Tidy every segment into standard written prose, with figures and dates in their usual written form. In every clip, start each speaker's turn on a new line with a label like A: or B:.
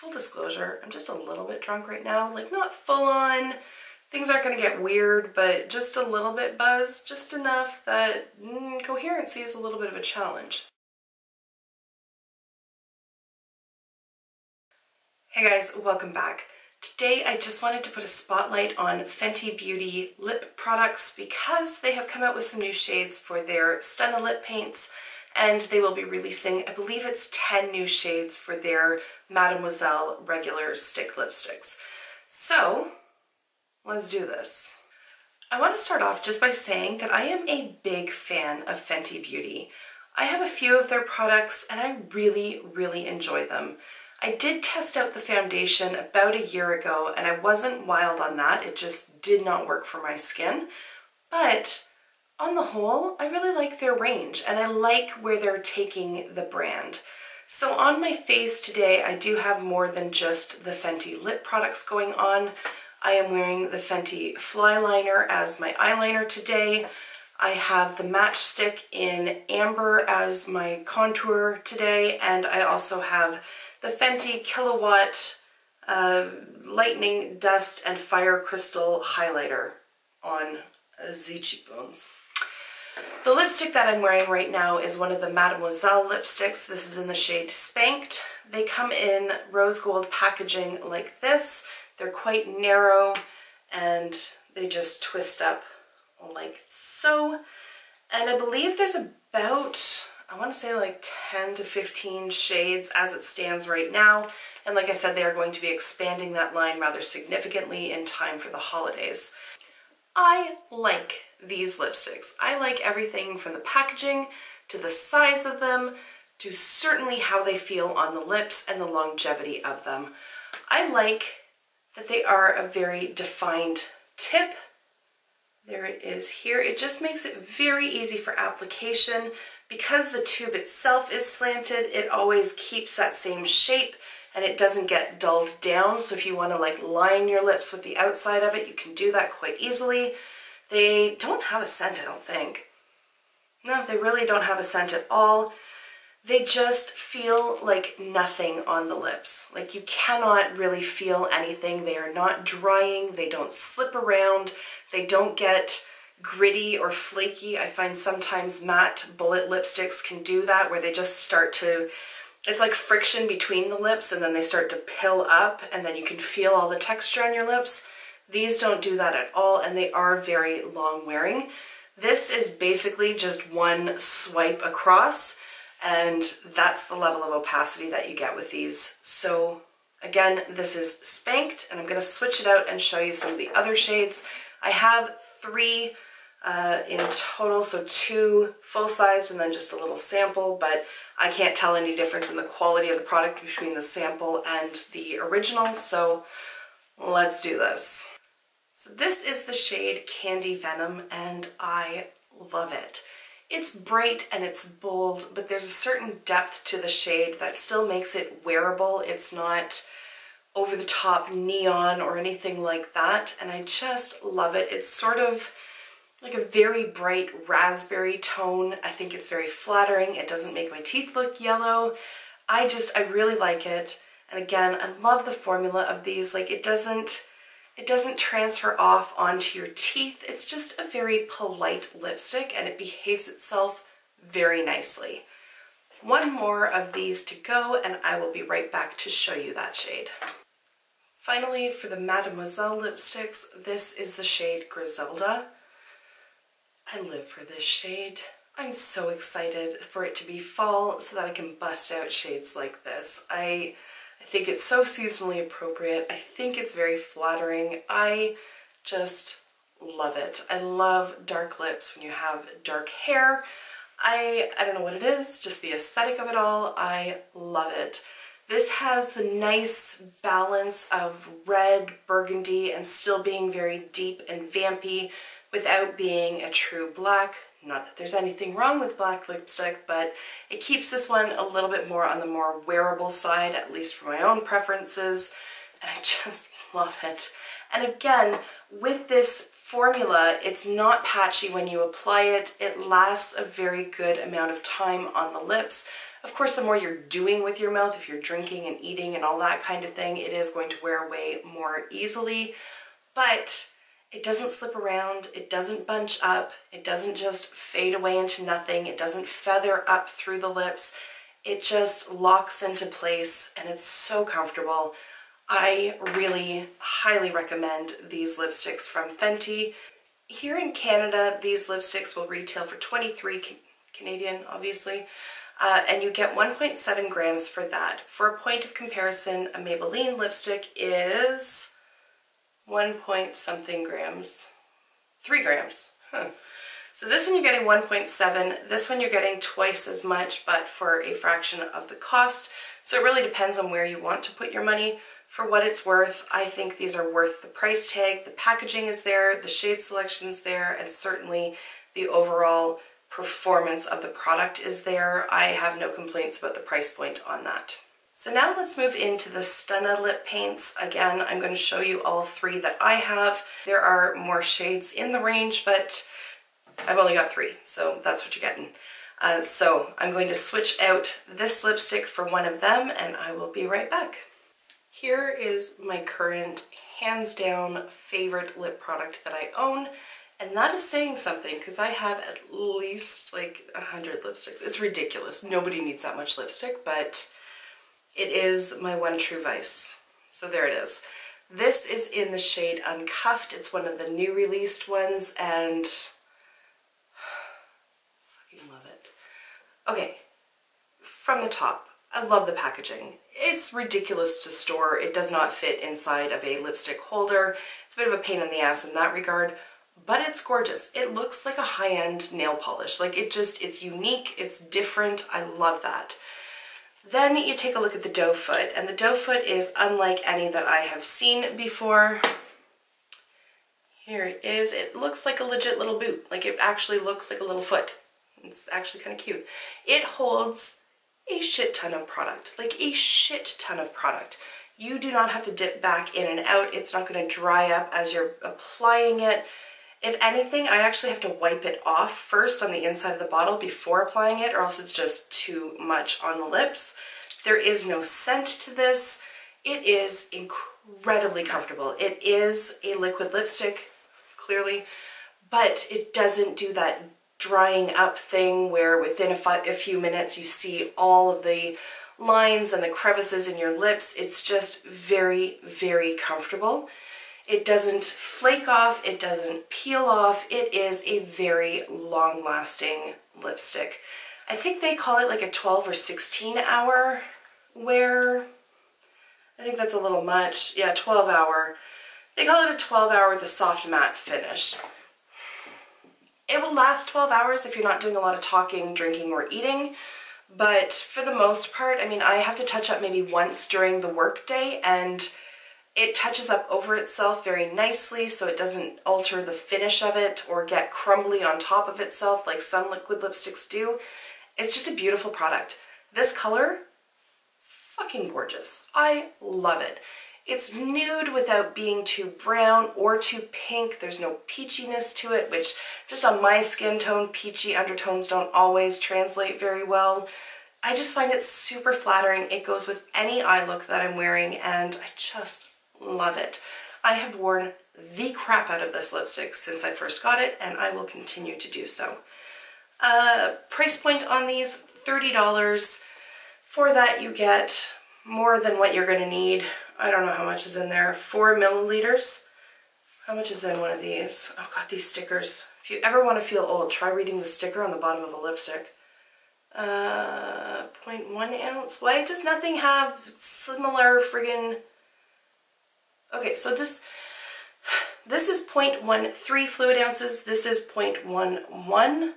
A: full disclosure, I'm just a little bit drunk right now. Like, not full on, things aren't gonna get weird, but just a little bit buzzed, just enough that coherency is a little bit of a challenge. Hey guys, welcome back. Today I just wanted to put a spotlight on Fenty Beauty lip products because they have come out with some new shades for their Stunna lip paints, and they will be releasing, I believe it's 10 new shades for their Mademoiselle regular stick lipsticks. So let's do this. I want to start off just by saying that I am a big fan of Fenty Beauty. I have a few of their products and I really, really enjoy them. I did test out the foundation about a year ago and I wasn't wild on that. It just did not work for my skin. But on the whole, I really like their range and I like where they're taking the brand. So on my face today, I do have more than just the Fenty lip products going on. I am wearing the Fenty Fly Liner as my eyeliner today. I have the Matchstick in Amber as my contour today, and I also have the Fenty Kilowatt Lightning Dust and Fire Crystal Highlighter on the cheekbones. The lipstick that I'm wearing right now is one of the Mademoiselle lipsticks. This is in the shade Spanked. They come in rose gold packaging like this. They're quite narrow and they just twist up like so. And I believe there's about, I want to say like 10 to 15 shades as it stands right now. And like I said, they are going to be expanding that line rather significantly in time for the holidays. I like these lipsticks. I like everything from the packaging to the size of them to certainly how they feel on the lips and the longevity of them. I like that they are a very defined tip. There it is here. It just makes it very easy for application. Because the tube itself is slanted, it always keeps that same shape and it doesn't get dulled down. So if you want to like line your lips with the outside of it, you can do that quite easily. They don't have a scent, I don't think. No, they really don't have a scent at all. They just feel like nothing on the lips. Like you cannot really feel anything. They are not drying. They don't slip around. They don't get gritty or flaky. I find sometimes matte bullet lipsticks can do that where they just start to, it's like friction between the lips and then they start to pill up and then you can feel all the texture on your lips. These don't do that at all and they are very long wearing. This is basically just one swipe across and that's the level of opacity that you get with these. So again, this is Spanked and I'm going to switch it out and show you some of the other shades. I have 3 in total, so 2 full-sized and then just a little sample, but I can't tell any difference in the quality of the product between the sample and the original, so let's do this. So this is the shade Candy Venom and I love it. It's bright and it's bold, but there's a certain depth to the shade that still makes it wearable. It's not over the top neon or anything like that, and I just love it. It's sort of like a very bright raspberry tone. I think it's very flattering. It doesn't make my teeth look yellow. I really like it. And again, I love the formula of these. Like it doesn't transfer off onto your teeth. It's just a very polite lipstick and it behaves itself very nicely. One more of these to go and I will be right back to show you that shade. Finally, for the Mademoiselle lipsticks, this is the shade Griselda. I live for this shade. I'm so excited for it to be fall so that I can bust out shades like this. I think it's so seasonally appropriate. I think it's very flattering. I just love it. I love dark lips when you have dark hair. I don't know what it is, just the aesthetic of it all. I love it. This has the nice balance of red, burgundy, and still being very deep and vampy without being a true black. Not that there's anything wrong with black lipstick, but it keeps this one a little bit more on the more wearable side, at least for my own preferences, and I just love it. And again, with this formula, it's not patchy when you apply it. It lasts a very good amount of time on the lips. Of course, the more you're doing with your mouth, if you're drinking and eating and all that kind of thing, it is going to wear away more easily, but it doesn't slip around, it doesn't bunch up, it doesn't just fade away into nothing, it doesn't feather up through the lips, it just locks into place and it's so comfortable. I really highly recommend these lipsticks from Fenty. Here in Canada, these lipsticks will retail for 23 Canadian, obviously, and you get 1.7 grams for that. For a point of comparison, a Maybelline lipstick is 1 point something grams, 3 grams. So this one you're getting 1.7, this one you're getting twice as much, but for a fraction of the cost. So it really depends on where you want to put your money. For what it's worth, I think these are worth the price tag. The packaging is there, the shade selection's there, and certainly the overall performance of the product is there. I have no complaints about the price point on that. So now let's move into the Stunna lip paints. Again, I'm going to show you all 3 that I have. There are more shades in the range, but I've only got 3, so that's what you're getting. So I'm going to switch out this lipstick for one of them, and I will be right back. Here is my current, hands down, favorite lip product that I own, and that is saying something because I have at least like 100 lipsticks. It's ridiculous. Nobody needs that much lipstick, but it is my one true vice. So there it is. This is in the shade Uncuffed. It's one of the new released ones, and I fucking love it. Okay, from the top, I love the packaging. It's ridiculous to store. It does not fit inside of a lipstick holder. It's a bit of a pain in the ass in that regard, but it's gorgeous. It looks like a high-end nail polish. Like it's unique, it's different. I love that. Then you take a look at the doe foot, and the doe foot is unlike any that I have seen before. Here it is. It looks like a legit little boot. Like it actually looks like a little foot. It's actually kind of cute. It holds a shit ton of product, like a shit ton of product. You do not have to dip back in and out. It's not going to dry up as you're applying it. If anything, I actually have to wipe it off first on the inside of the bottle before applying it, or else it's just too much on the lips. There is no scent to this. It is incredibly comfortable. It is a liquid lipstick, clearly, but it doesn't do that drying up thing where within a few minutes you see all of the lines and the crevices in your lips. It's just very, very comfortable. It doesn't flake off, it doesn't peel off. It is a very long-lasting lipstick. I think they call it like a 12 or 16 hour wear. I think that's a little much. Yeah, 12 hour. They call it a 12 hour with a soft matte finish. It will last 12 hours if you're not doing a lot of talking, drinking, or eating. But for the most part, I mean, I have to touch up maybe once during the workday, and it touches up over itself very nicely so it doesn't alter the finish of it or get crumbly on top of itself like some liquid lipsticks do. It's just a beautiful product. This color, fucking gorgeous. I love it. It's nude without being too brown or too pink. There's no peachiness to it, which just on my skin tone, peachy undertones don't always translate very well. I just find it super flattering. It goes with any eye look that I'm wearing, and I just love it. I have worn the crap out of this lipstick since I first got it, and I will continue to do so. Price point on these, $30. For that you get more than what you're going to need. I don't know how much is in there. 4 milliliters. How much is in one of these? Oh god, these stickers. If you ever want to feel old, try reading the sticker on the bottom of a lipstick. 0.1 ounce. Why does nothing have similar friggin... Okay, so this is 0.13 fluid ounces. This is 0.11.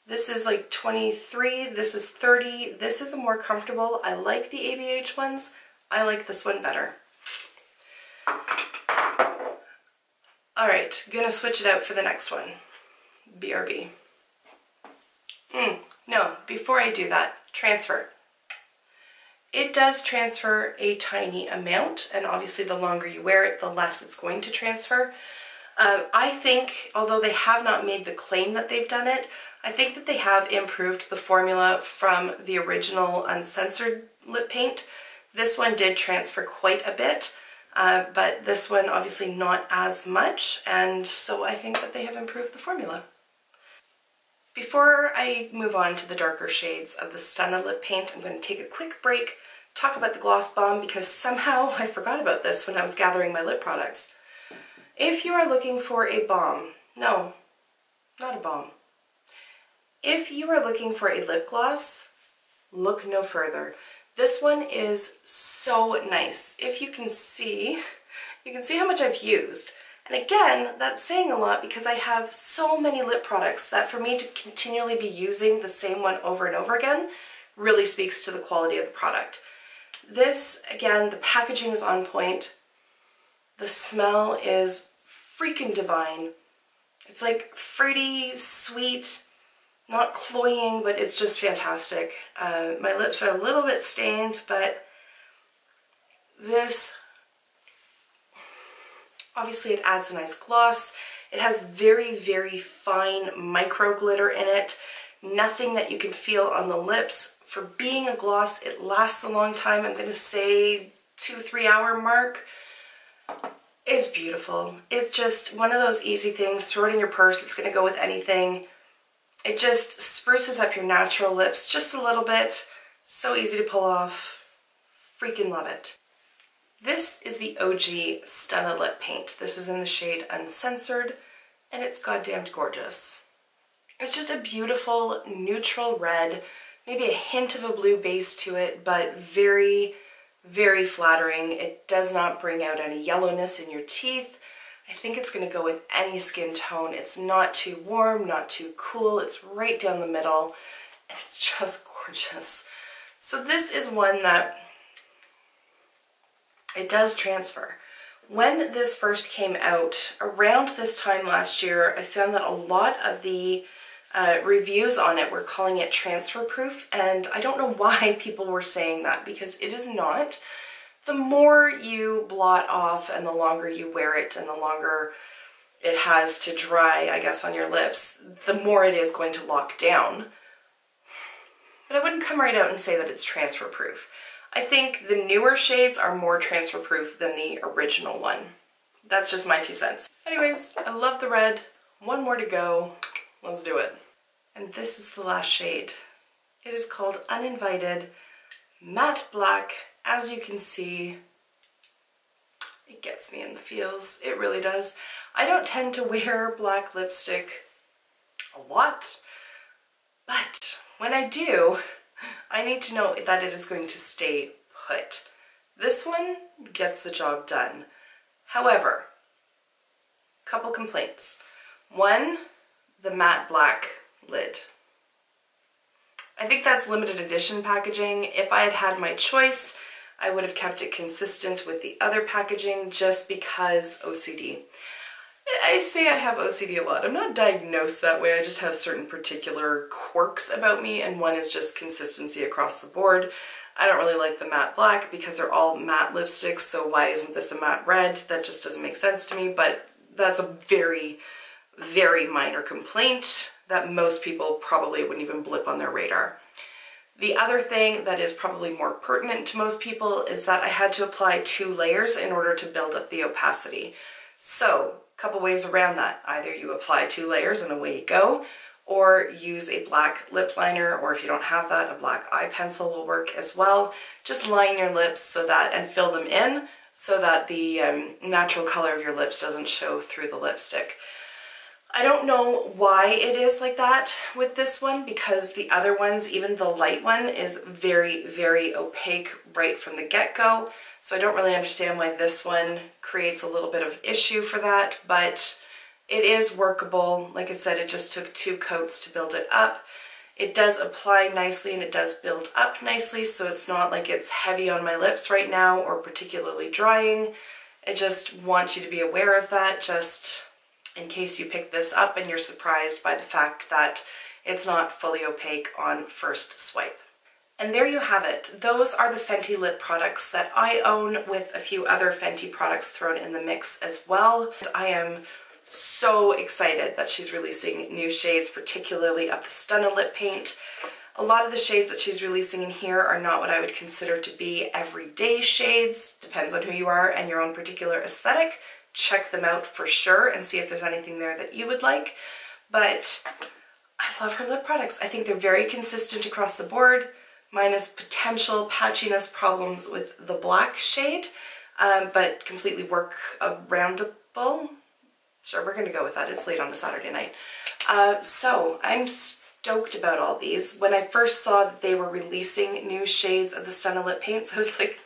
A: This is like 23. This is 30. This is a more comfortable. I like the ABH ones. I like this one better. All right, gonna switch it out for the next one. BRB. No, before I do that, transfer. It does transfer a tiny amount, and obviously the longer you wear it, the less it's going to transfer. I think, although they have not made the claim that they've done it, I think that they have improved the formula from the original Uncensored lip paint. This one did transfer quite a bit, but this one obviously not as much, and so I think that they have improved the formula. Before I move on to the darker shades of the Stunna lip paint, I'm going to take a quick break, talk about the gloss bomb, because somehow I forgot about this when I was gathering my lip products. If you are looking for a balm, no, not a balm. If you are looking for a lip gloss, look no further. This one is so nice. If you can see how much I've used. And again, that's saying a lot because I have so many lip products that for me to continually be using the same one over and over again really speaks to the quality of the product. This, again, the packaging is on point. The smell is freaking divine. It's like fruity, sweet, not cloying, but it's just fantastic. My lips are a little bit stained, but this, obviously it adds a nice gloss. It has very, very fine micro glitter in it. Nothing that you can feel on the lips. For being a gloss, it lasts a long time. I'm going to say 2-3 hour mark. It's beautiful. It's just one of those easy things. Throw it in your purse. It's going to go with anything. It just spruces up your natural lips just a little bit. So easy to pull off. Freaking love it. This is the OG Stunna lip paint. This is in the shade Uncensored, and it's goddamned gorgeous. It's just a beautiful neutral red, maybe a hint of a blue base to it, but very, very flattering. It does not bring out any yellowness in your teeth. I think it's going to go with any skin tone. It's not too warm, not too cool. It's right down the middle, and it's just gorgeous. So this is one that it does transfer. When this first came out, around this time last year, I found that a lot of the reviews on it were calling it transfer proof, and I don't know why people were saying that, because it is not. The more you blot off and the longer you wear it and the longer it has to dry, I guess, on your lips, the more it is going to lock down. But I wouldn't come right out and say that it's transfer proof. I think the newer shades are more transfer proof than the original one. That's just my 2 cents. Anyways, I love the red. One more to go. Let's do it. And this is the last shade. It is called Uninvited Matte Black. As you can see, it gets me in the feels. It really does. I don't tend to wear black lipstick a lot, but when I do, I need to know that it is going to stay put. This one gets the job done. However, couple complaints. One, the matte black lid. I think that's limited edition packaging. If I had had my choice, I would have kept it consistent with the other packaging just because OCD. I say I have OCD a lot. I'm not diagnosed that way. I just have certain particular quirks about me, and one is just consistency across the board. I don't really like the matte black because they're all matte lipsticks, so why isn't this a matte red? That just doesn't make sense to me, but that's a very, very minor complaint that most people probably wouldn't even blip on their radar. The other thing that is probably more pertinent to most people is that I had to apply 2 layers in order to build up the opacity. So, a couple ways around that. Either you apply 2 layers and away you go, or use a black lip liner, or if you don't have that, a black eye pencil will work as well. Just line your lips so that, and fill them in, so that the natural color of your lips doesn't show through the lipstick. I don't know why it is like that with this one, because the other ones, even the light one, is very, very opaque right from the get-go. So I don't really understand why this one creates a little bit of issue for that, but it is workable. Like I said, it just took 2 coats to build it up. It does apply nicely and it does build up nicely, so it's not like it's heavy on my lips right now or particularly drying. I just want you to be aware of that, just in case you pick this up and you're surprised by the fact that it's not fully opaque on first swipe. And there you have it. Those are the Fenty lip products that I own, with a few other Fenty products thrown in the mix as well. I am so excited that she's releasing new shades, particularly of the Stunna lip paint. A lot of the shades that she's releasing in here are not what I would consider to be everyday shades. Depends on who you are and your own particular aesthetic. Check them out for sure and see if there's anything there that you would like. But I love her lip products. I think they're very consistent across the board, minus potential patchiness problems with the black shade, but completely work aroundable. Sure, we're gonna go with that. It's late on a Saturday night. So I'm stoked about all these. When I first saw that they were releasing new shades of the Stunna lip paints, I was like,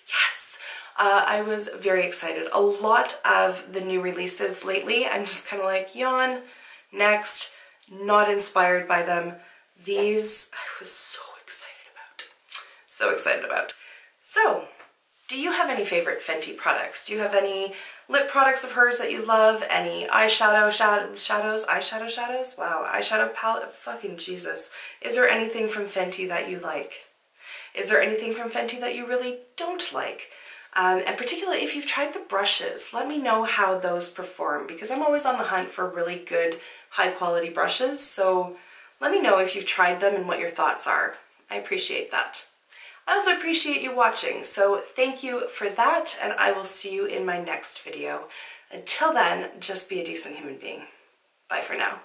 A: yes! I was very excited. A lot of the new releases lately, I'm just kind of like, yawn, next, not inspired by them. These, I was so excited about. So excited about. So, do you have any favorite Fenty products? Do you have any lip products of hers that you love? Any eyeshadow shadows? Eyeshadow shadows? Wow, eyeshadow palette? Fucking Jesus. Is there anything from Fenty that you like? Is there anything from Fenty that you really don't like? And particularly if you've tried the brushes, let me know how those perform, because I'm always on the hunt for really good, high quality brushes. So let me know if you've tried them and what your thoughts are. I appreciate that. I also appreciate you watching, so thank you for that, and I will see you in my next video. Until then, just be a decent human being. Bye for now.